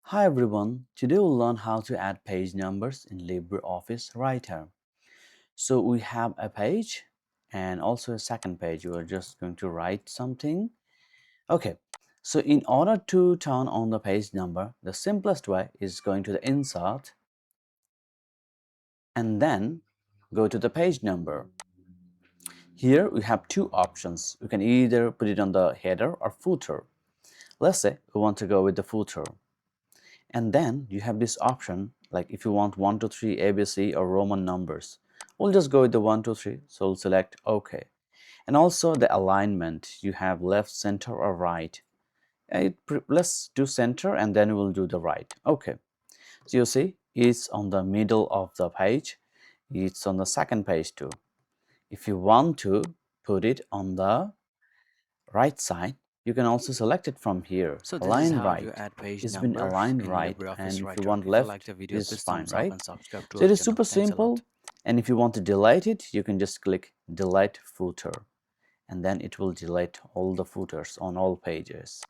Hi everyone, today we'll learn how to add page numbers in LibreOffice Writer. So we have a page and also a second page. We are just going to write something. Okay, so in order to turn on the page number, the simplest way is going to the insert and then go to the page number. Here we have two options. You can either put it on the header or footer. Let's say we want to go with the footer. And then you have this option, like if you want 1 2 3 ABC or Roman numbers, we'll just go with the 1 2 3. So we'll select OK. And also the alignment, you have left, center or right. Let's do center and then we'll do the right. Okay, so you see it's on the middle of the page. It's on the second page too. If you want to put it on the right side, you can also select it from here. So this is Align how you right. add page It's been numbers aligned in right, LibreOffice and if you Writer. want If you like left, the video, is please fine, thumbs up right? and subscribe to So our it is channel. super Thanks a lot. simple, and if you want to delete it, you can just click delete footer, and then it will delete all the footers on all pages.